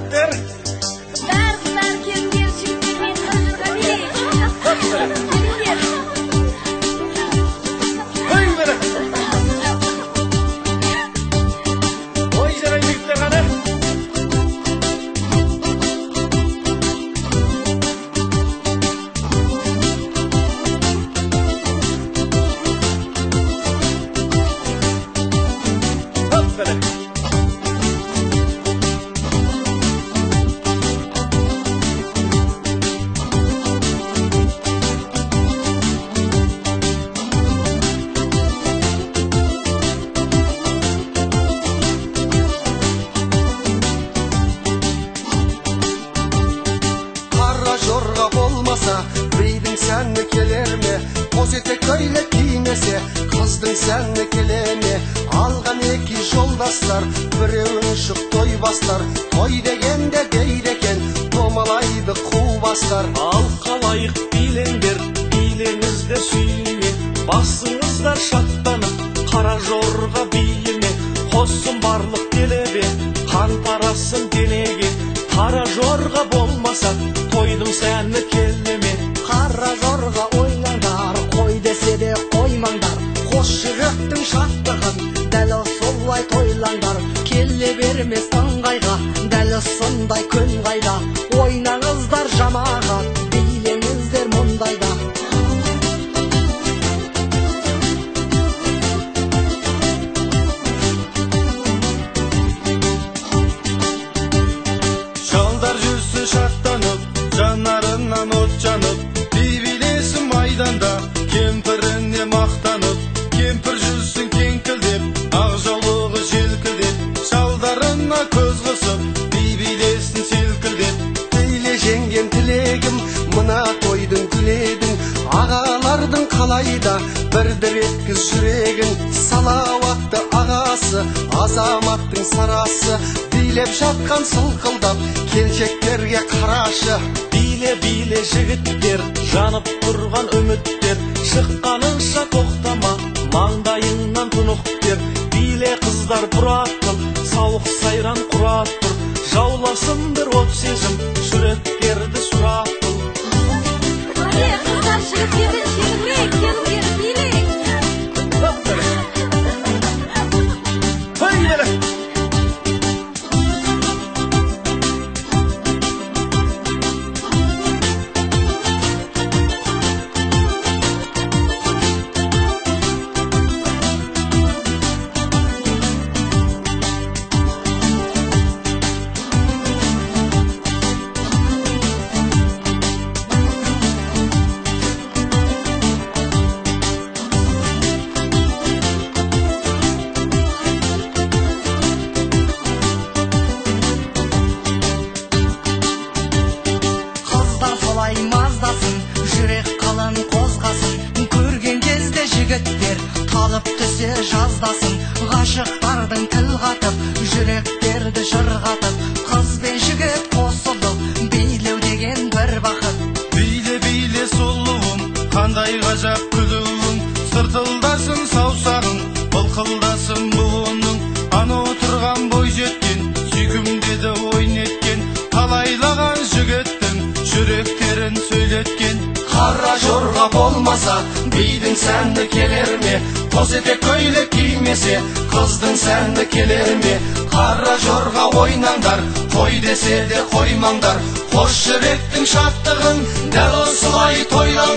жігіттер. Бәрі келіңдер жігіттер, мен қажырға билейін. Келіңдер. Ой, бәрі. Ой, жарай жігіттер қаны. Hopp, bәрі. Қара жорға болмаса, бейдің сәні келер ме? Қос етек көйлек кимесе, қыздың сәні келе ме? Алған екі жолдастар, біреуін шық той бастар. Той дегенде дейді екен, томалайды қу бастар. Ал қалайық билеңдер, билеңіздер сүйіне, басыңыздар шаттанып, қара жорға биіне. Қосын барлық делебе, қан тарасын денеге, қара жорға болмаса, тойдың сәні келеме. Қара жорға ойнаңдар, қой десе де қоймаңдар. Қос жүректің шаттығын, дәл солай тойлаңдар. Келе бермес ыңғайға, дәл сондай күн қайда. Ойнаңыздар жамағат, билеңіздер мұндайда. Жалдар жүрсін шаттанып, жанарынан от жанып, билесін майданда, кемпіріне мақтанып. Кемпір жүрсін кеңкілдеп, ақ жаулығы желкілдеп, жалдарына көз қысып, билесін селкілдеп. Дейле жеңген тілегім, мына тойдың күлегін. Ағалардың қалайда, бірдір еткіз жүрегін. Салауатты ағасы, азаматтың сарасы, билеп жатқан сылқылдап, келшектерге қарашы. Биле жігіттер, жанып тұрған үміттер, шыққаныңша тоқтама, маңдайыңнан тұнықтер. Биле қыздар бұрат қыл, сауық сайран құрат тұр, жауласындар от сезім, жүректерді сұрап қыл. Қане, қыздар жігіттерден шегінбей, келіңдер, билейін. Hopp, bәрі. Ой, бәрі. Қыздар солай маздасын, жүрек қалын қозғасын. Көрген кезде жігіттер талып түсе жаздасын. Ғашықтардың тіл қатып, жүректерді жырғатып, қыз бен жігіт қосылып, билеу деген бір бақыт. Биле сұлуым, қандай ғажап күлуің, сыртылдасын саусағың, былқылдасын буының. Ана отырған бой жеткен, сүйкімдеді ойын еткен, талайлаған жігіттің жүректерін сөйлеткен. Қара жорға болмаса, бидің сәнді келер ме? Қос етек көйлек кимесе, қыздың сәнді келер ме? Қара жорға ойнаңдар, қой десе де қоймаңдар. Қос жүректің шаттығын, дәл осылай тойлаңдар.